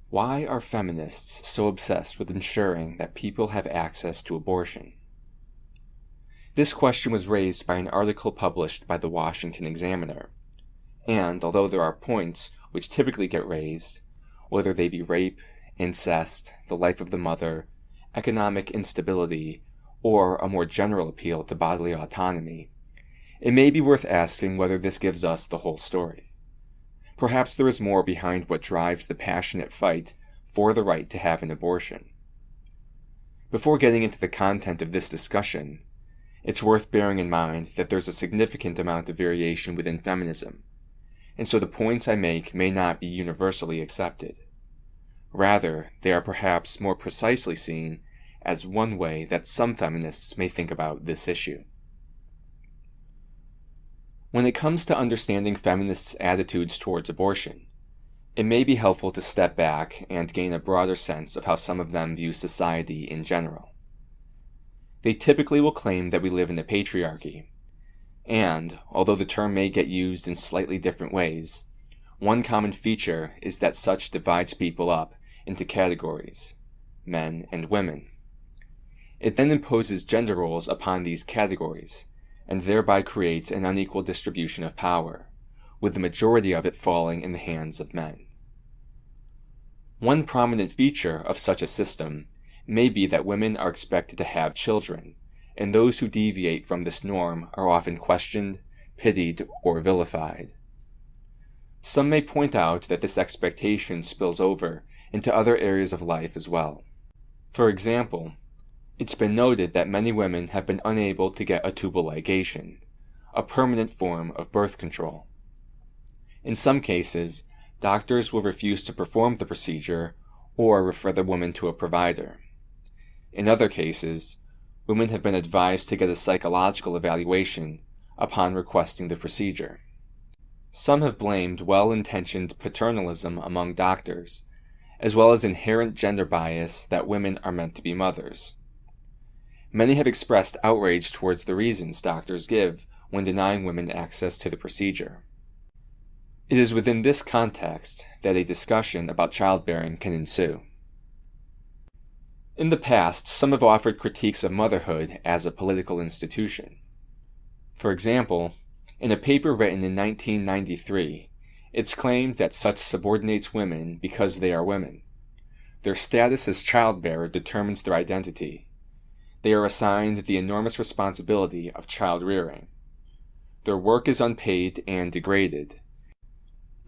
Why are feminists so obsessed with ensuring that people have access to abortion? This question was raised by an article published by the Washington Examiner, and although there are points which typically get raised, whether they be rape, incest, the life of the mother, economic instability, or a more general appeal to bodily autonomy, it may be worth asking whether this gives us the whole story. Perhaps there is more behind what drives the passionate fight for the right to have an abortion. Before getting into the content of this discussion, it's worth bearing in mind that there's a significant amount of variation within feminism, and so the points I make may not be universally accepted. Rather, they are perhaps more precisely seen as one way that some feminists may think about this issue. When it comes to understanding feminists' attitudes towards abortion, it may be helpful to step back and gain a broader sense of how some of them view society in general. They typically will claim that we live in a patriarchy, and, although the term may get used in slightly different ways, one common feature is that such divides people up into categories, men and women. It then imposes gender roles upon these categories, and thereby creates an unequal distribution of power, with the majority of it falling in the hands of men. One prominent feature of such a system may be that women are expected to have children, and those who deviate from this norm are often questioned, pitied, or vilified. Some may point out that this expectation spills over into other areas of life as well. For example, it's been noted that many women have been unable to get a tubal ligation, a permanent form of birth control. In some cases, doctors will refuse to perform the procedure or refer the woman to a provider. In other cases, women have been advised to get a psychological evaluation upon requesting the procedure. Some have blamed well-intentioned paternalism among doctors, as well as inherent gender bias that women are meant to be mothers. Many have expressed outrage towards the reasons doctors give when denying women access to the procedure. It is within this context that a discussion about childbearing can ensue. In the past, some have offered critiques of motherhood as a political institution. For example, in a paper written in 1993, it's claimed that such subordinates women because they are women. Their status as childbearer determines their identity. They are assigned the enormous responsibility of child rearing. Their work is unpaid and degraded,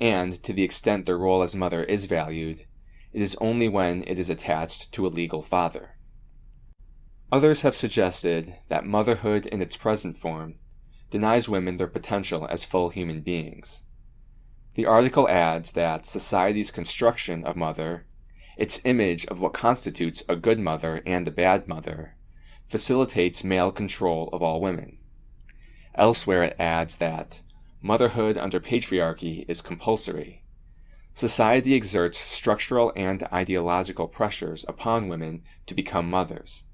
and to the extent their role as mother is valued, it is only when it is attached to a legal father. Others have suggested that motherhood in its present form denies women their potential as full human beings. The article adds that society's construction of mother, its image of what constitutes a good mother and a bad mother, facilitates male control of all women. Elsewhere it adds that motherhood under patriarchy is compulsory. Society exerts structural and ideological pressures upon women to become mothers.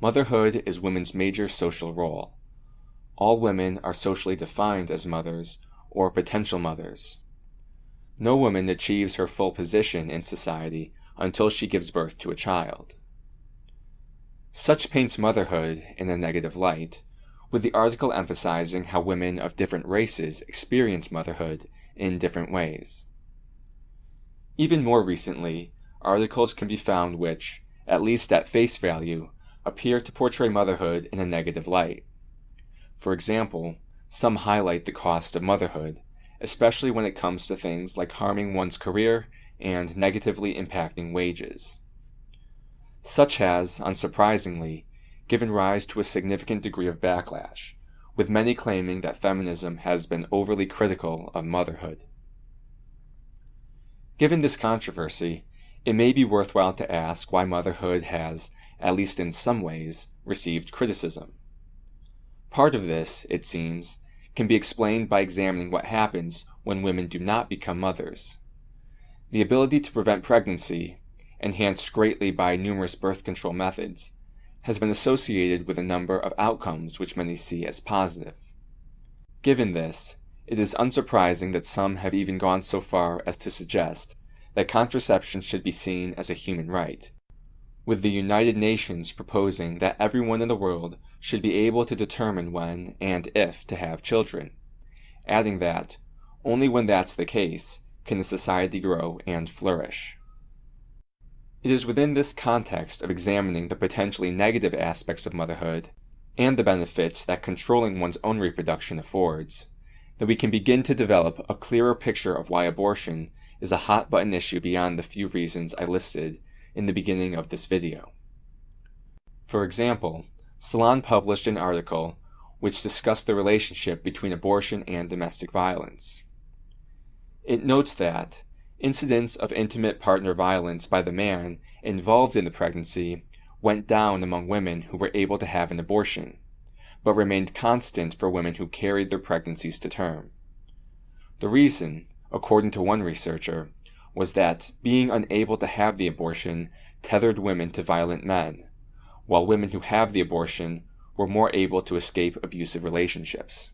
Motherhood is women's major social role. All women are socially defined as mothers or potential mothers. No woman achieves her full position in society until she gives birth to a child. Such paints motherhood in a negative light, with the article emphasizing how women of different races experience motherhood in different ways. Even more recently, articles can be found which, at least at face value, appear to portray motherhood in a negative light. For example, some highlight the cost of motherhood, especially when it comes to things like harming one's career and negatively impacting wages. Such has, unsurprisingly, given rise to a significant degree of backlash, with many claiming that feminism has been overly critical of motherhood. Given this controversy, it may be worthwhile to ask why motherhood has, at least in some ways, received criticism. Part of this, it seems, can be explained by examining what happens when women do not become mothers. The ability to prevent pregnancy, enhanced greatly by numerous birth control methods, has been associated with a number of outcomes which many see as positive. Given this, it is unsurprising that some have even gone so far as to suggest that contraception should be seen as a human right, with the United Nations proposing that everyone in the world should be able to determine when and if to have children, adding that only when that's the case can the society grow and flourish. It is within this context of examining the potentially negative aspects of motherhood and the benefits that controlling one's own reproduction affords that we can begin to develop a clearer picture of why abortion is a hot-button issue beyond the few reasons I listed in the beginning of this video. For example, Salon published an article which discussed the relationship between abortion and domestic violence. It notes that incidents of intimate partner violence by the man involved in the pregnancy went down among women who were able to have an abortion, but remained constant for women who carried their pregnancies to term. The reason, according to one researcher, was that being unable to have the abortion tethered women to violent men, while women who have the abortion were more able to escape abusive relationships.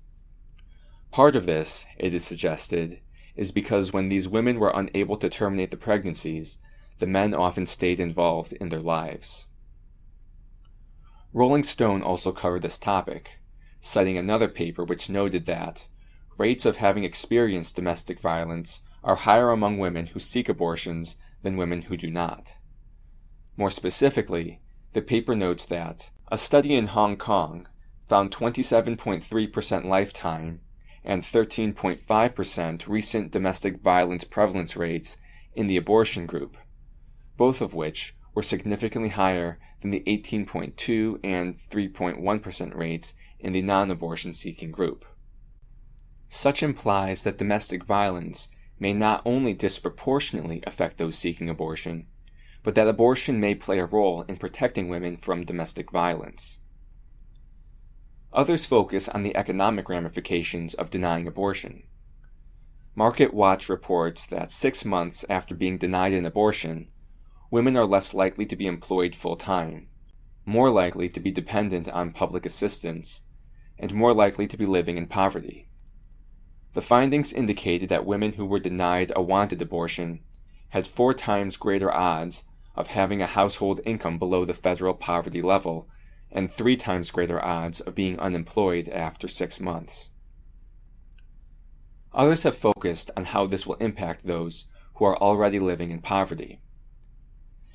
Part of this, it is suggested, is because when these women were unable to terminate the pregnancies, the men often stayed involved in their lives. Rolling Stone also covered this topic, citing another paper which noted that rates of having experienced domestic violence are higher among women who seek abortions than women who do not. More specifically, the paper notes that a study in Hong Kong found 27.3% lifetime and 13.5% recent domestic violence prevalence rates in the abortion group, both of which were significantly higher than the 18.2 and 3.1% rates in the non-abortion seeking group. Such implies that domestic violence may not only disproportionately affect those seeking abortion, but that abortion may play a role in protecting women from domestic violence. Others focus on the economic ramifications of denying abortion. Market Watch reports that 6 months after being denied an abortion, women are less likely to be employed full-time, more likely to be dependent on public assistance, and more likely to be living in poverty. The findings indicated that women who were denied a wanted abortion had 4 times greater odds of having a household income below the federal poverty level and 3 times greater odds of being unemployed after 6 months. Others have focused on how this will impact those who are already living in poverty.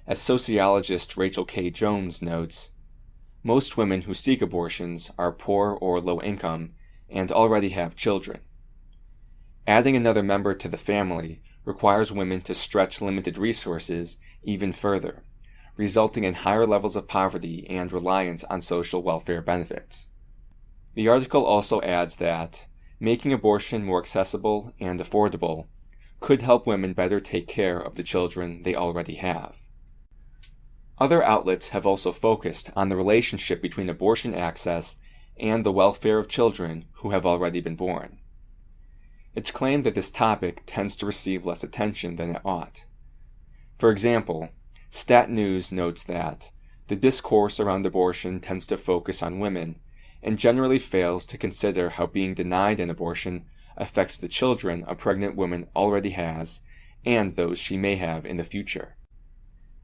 As sociologist Rachel K. Jones notes, most women who seek abortions are poor or low income and already have children. Adding another member to the family requires women to stretch limited resources even further, resulting in higher levels of poverty and reliance on social welfare benefits. The article also adds that making abortion more accessible and affordable could help women better take care of the children they already have. Other outlets have also focused on the relationship between abortion access and the welfare of children who have already been born. It's claimed that this topic tends to receive less attention than it ought. For example, Stat News notes that the discourse around abortion tends to focus on women and generally fails to consider how being denied an abortion affects the children a pregnant woman already has and those she may have in the future.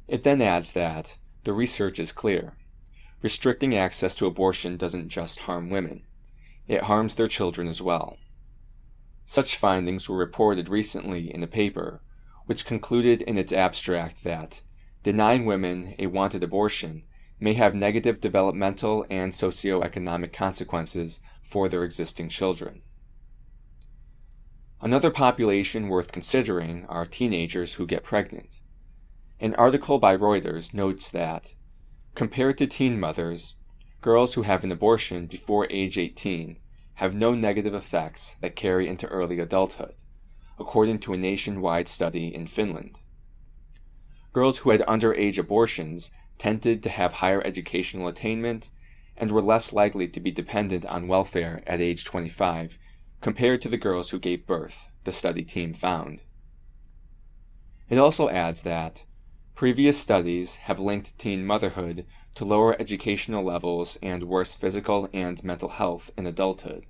It then adds that the research is clear. Restricting access to abortion doesn't just harm women, it harms their children as well. Such findings were reported recently in a paper, which concluded in its abstract that denying women a wanted abortion may have negative developmental and socioeconomic consequences for their existing children. Another population worth considering are teenagers who get pregnant. An article by Reuters notes that, compared to teen mothers, girls who have an abortion before age 18 have no negative effects that carry into early adulthood, according to a nationwide study in Finland. Girls who had underage abortions tended to have higher educational attainment and were less likely to be dependent on welfare at age 25 compared to the girls who gave birth, the study team found. It also adds that previous studies have linked teen motherhood to lower educational levels and worse physical and mental health in adulthood.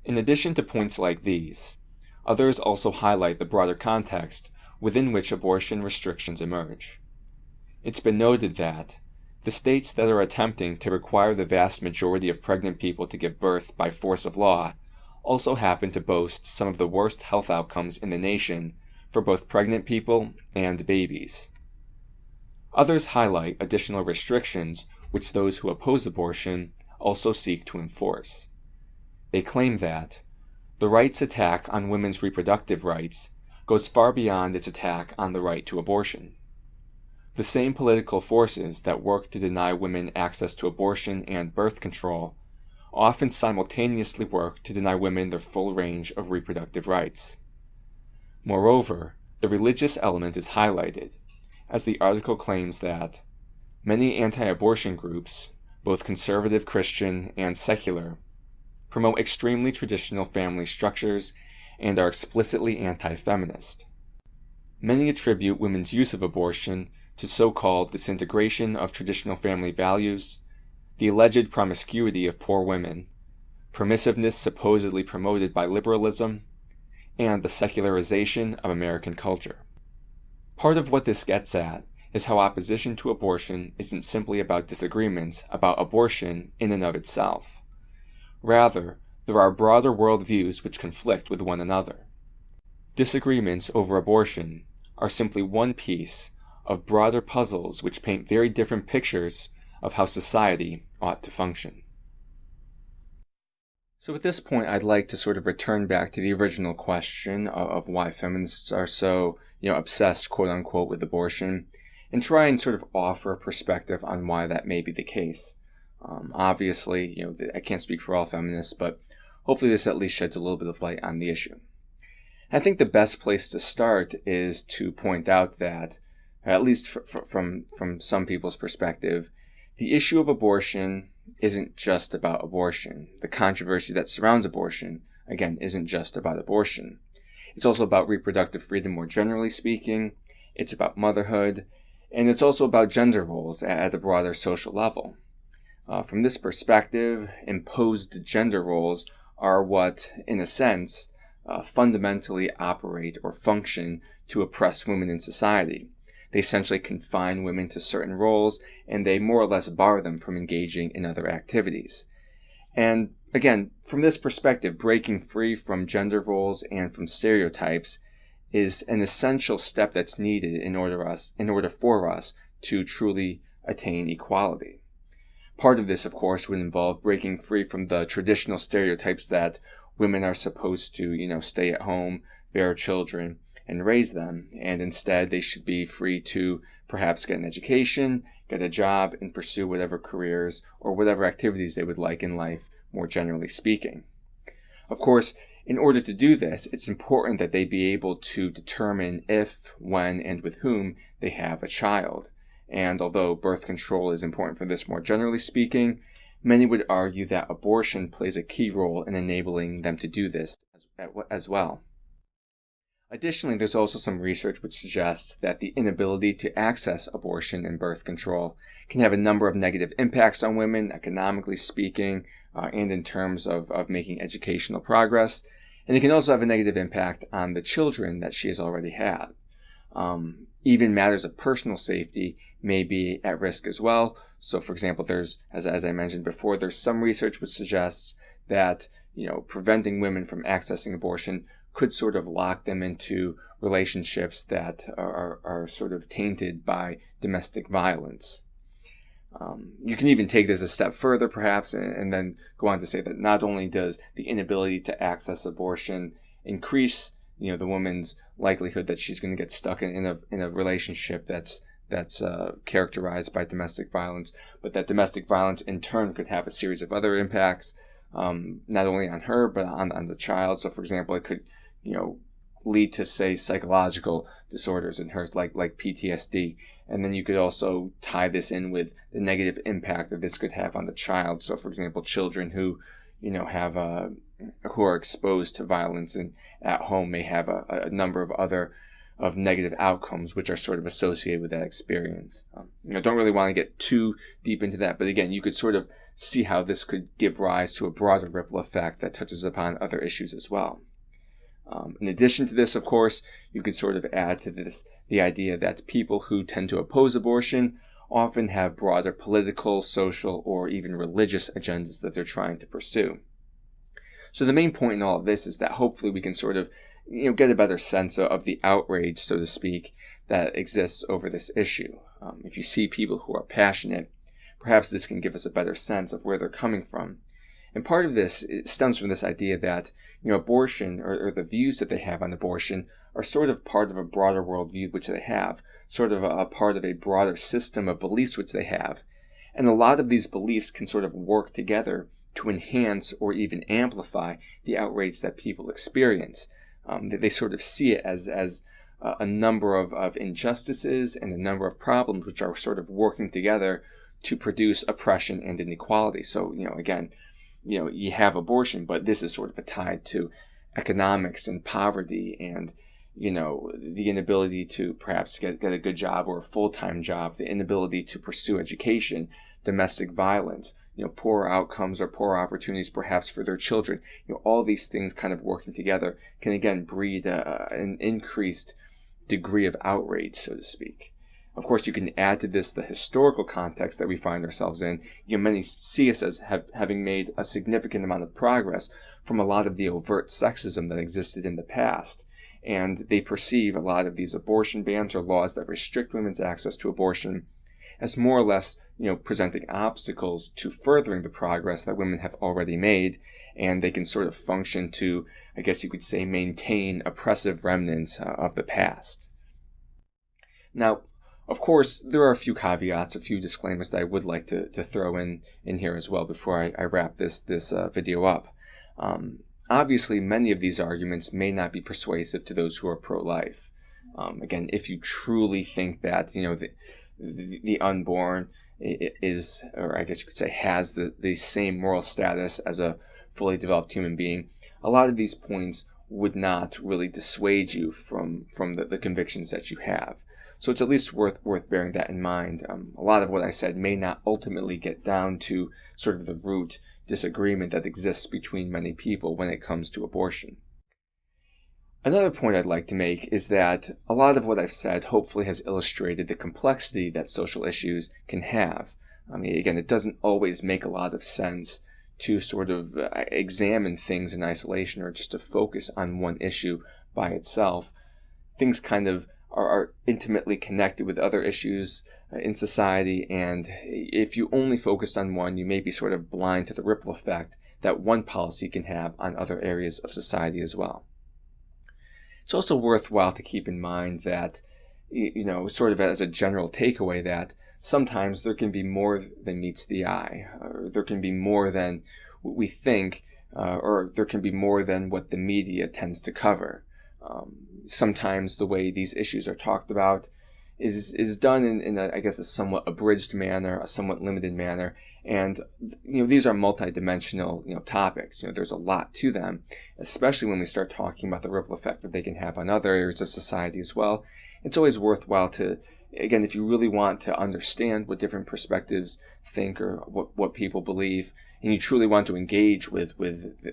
In addition to points like these, others also highlight the broader context within which abortion restrictions emerge. It's been noted that the states that are attempting to require the vast majority of pregnant people to give birth by force of law also happen to boast some of the worst health outcomes in the nation for both pregnant people and babies. Others highlight additional restrictions which those who oppose abortion also seek to enforce. They claim that the right's attack on women's reproductive rights goes far beyond its attack on the right to abortion. The same political forces that work to deny women access to abortion and birth control often simultaneously work to deny women their full range of reproductive rights. Moreover, the religious element is highlighted, as the article claims that many anti-abortion groups, both conservative Christian and secular, promote extremely traditional family structures and are explicitly anti-feminist. Many attribute women's use of abortion to so-called disintegration of traditional family values, the alleged promiscuity of poor women, permissiveness supposedly promoted by liberalism, and the secularization of American culture. Part of what this gets at is how opposition to abortion isn't simply about disagreements about abortion in and of itself. Rather, there are broader worldviews which conflict with one another. Disagreements over abortion are simply one piece of broader puzzles which paint very different pictures of how society ought to function. So at this point, I'd like to sort of return back to the original question of why feminists are so, obsessed, quote unquote, with abortion, and try and sort of offer a perspective on why that may be the case. Obviously, I can't speak for all feminists, but hopefully this at least sheds a little bit of light on the issue. I think the best place to start is to point out that, at least from some people's perspective, the issue of abortion isn't just about abortion. The controversy that surrounds abortion, again, isn't just about abortion. It's also about reproductive freedom more generally speaking. It's about motherhood. And it's also about gender roles at a broader social level. From this perspective, imposed gender roles are what, in a sense, fundamentally operate or function to oppress women in society. They essentially confine women to certain roles, and they more or less bar them from engaging in other activities. And again, from this perspective, breaking free from gender roles and from stereotypes is an essential step that's needed in order for us to truly attain equality. Part of this, of course, would involve breaking free from the traditional stereotypes that women are supposed to, stay at home, bear children, and raise them, and instead they should be free to perhaps get an education, get a job, and pursue whatever careers or whatever activities they would like in life, more generally speaking. Of course, in order to do this, it's important that they be able to determine if, when, and with whom they have a child. And although birth control is important for this more generally speaking, many would argue that abortion plays a key role in enabling them to do this as well. Additionally, there's also some research which suggests that the inability to access abortion and birth control can have a number of negative impacts on women, economically speaking, and in terms of making educational progress. And it can also have a negative impact on the children that she has already had. Even matters of personal safety may be at risk as well. So, for example, there's, as I mentioned before, there's some research which suggests that, preventing women from accessing abortion could sort of lock them into relationships that are sort of tainted by domestic violence. You can even take this a step further, perhaps, and then go on to say that not only does the inability to access abortion increase, the woman's likelihood that she's going to get stuck in a relationship that's characterized by domestic violence, but that domestic violence in turn could have a series of other impacts, not only on her but on the child. So, for example, it could lead to, say, psychological disorders in her, like PTSD. And then you could also tie this in with the negative impact that this could have on the child. So, for example, children who, who are exposed to violence and at home may have a number of negative outcomes which are sort of associated with that experience. Don't really want to get too deep into that, but again, you could sort of see how this could give rise to a broader ripple effect that touches upon other issues as well. In addition to this, of course, you could sort of add to this the idea that people who tend to oppose abortion often have broader political, social, or even religious agendas that they're trying to pursue. So the main point in all of this is that hopefully we can sort of get a better sense of the outrage, so to speak, that exists over this issue. If you see people who are passionate, perhaps this can give us a better sense of where they're coming from. And part of this stems from this idea that abortion or the views that they have on abortion are sort of part of a broader worldview which they have, sort of a part of a broader system of beliefs which they have. And a lot of these beliefs can sort of work together to enhance or even amplify the outrage that people experience. They sort of see it as a number of injustices and a number of problems which are sort of working together to produce oppression and inequality. So, again, you have abortion, but this is sort of tied to economics and poverty and, the inability to perhaps get a good job or a full-time job, the inability to pursue education, domestic violence, poor outcomes or poor opportunities perhaps for their children. All these things kind of working together can again breed an increased degree of outrage, so to speak. Of course, you can add to this the historical context that we find ourselves in. Many see us as having made a significant amount of progress from a lot of the overt sexism that existed in the past. And they perceive a lot of these abortion bans or laws that restrict women's access to abortion as more or less, presenting obstacles to furthering the progress that women have already made. And they can sort of function to, I guess you could say, maintain oppressive remnants of the past. Now, of course, there are a few caveats, a few disclaimers that I would like to throw in here as well before I wrap this video up. Obviously, many of these arguments may not be persuasive to those who are pro-life. Again, if you truly think that the unborn is, or I guess you could say, has the same moral status as a fully developed human being, a lot of these points would not really dissuade you from the convictions that you have. So it's at least worth bearing that in mind. A lot of what I said may not ultimately get down to sort of the root disagreement that exists between many people when it comes to abortion. Another point I'd like to make is that a lot of what I've said hopefully has illustrated the complexity that social issues can have. Again, it doesn't always make a lot of sense to sort of examine things in isolation or just to focus on one issue by itself. Things kind of are intimately connected with other issues in society, and if you only focused on one, you may be sort of blind to the ripple effect that one policy can have on other areas of society as well. It's also worthwhile to keep in mind that, sort of as a general takeaway, that sometimes there can be more than meets the eye, or there can be more than we think, or there can be more than what the media tends to cover. Sometimes the way these issues are talked about is done in a somewhat abridged manner, a somewhat limited manner, and these are multidimensional topics. There's a lot to them, especially when we start talking about the ripple effect that they can have on other areas of society as well. It's always worthwhile to, again, if you really want to understand what different perspectives think or what people believe, and you truly want to engage with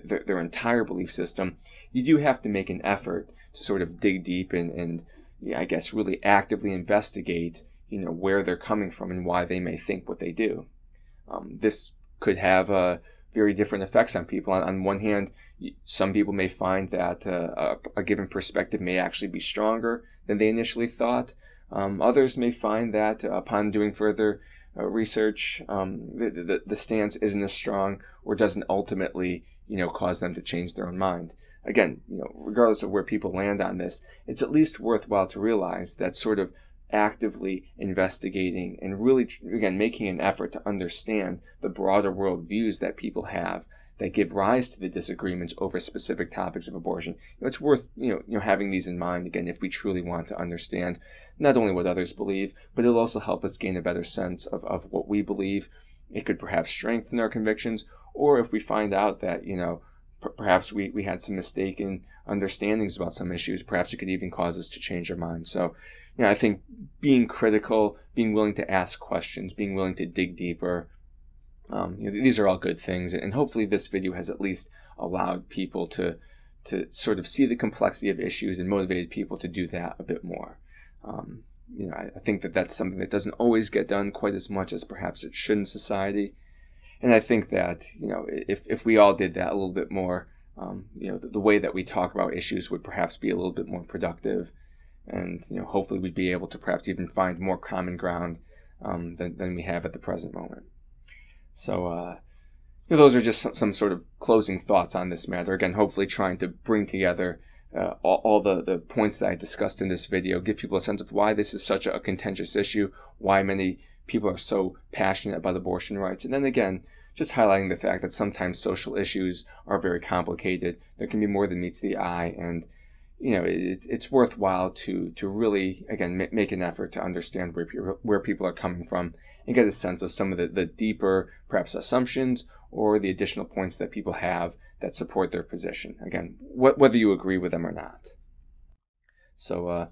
their entire belief system, you do have to make an effort to sort of dig deep and really actively investigate, where they're coming from and why they may think what they do. This could have very different effects on people. On one hand, some people may find that a given perspective may actually be stronger than they initially thought. Others may find that upon doing further research, the stance isn't as strong or doesn't ultimately, cause them to change their own mind. Again, regardless of where people land on this, it's at least worthwhile to realize that sort of actively investigating and really, again, making an effort to understand the broader worldviews that people have that give rise to the disagreements over specific topics of abortion. It's worth, having these in mind, again, if we truly want to understand not only what others believe, but it'll also help us gain a better sense of what we believe. It could perhaps strengthen our convictions, or if we find out that, perhaps we had some mistaken understandings about some issues, perhaps it could even cause us to change our minds. So, I think being critical, being willing to ask questions, being willing to dig deeper, these are all good things. And hopefully this video has at least allowed people to sort of see the complexity of issues and motivated people to do that a bit more. I think that that's something that doesn't always get done quite as much as perhaps it should in society. And I think that, if we all did that a little bit more, the way that we talk about issues would perhaps be a little bit more productive. And, hopefully we'd be able to perhaps even find more common ground than we have at the present moment. So, those are just some sort of closing thoughts on this matter. Again, hopefully trying to bring together all the points that I discussed in this video, give people a sense of why this is such a contentious issue, why many people are so passionate about abortion rights. And then again, just highlighting the fact that sometimes social issues are very complicated. There can be more than meets the eye. And, it's worthwhile to really, again, make an effort to understand where people are coming from and get a sense of some of the deeper, perhaps, assumptions or the additional points that people have that support their position. Again, whether you agree with them or not. So I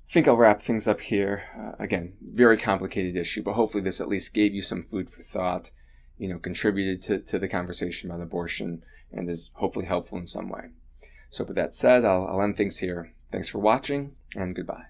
think I'll wrap things up here. Again, very complicated issue, but hopefully this at least gave you some food for thought, contributed to the conversation about abortion, and is hopefully helpful in some way. So with that said, I'll end things here. Thanks for watching, and goodbye.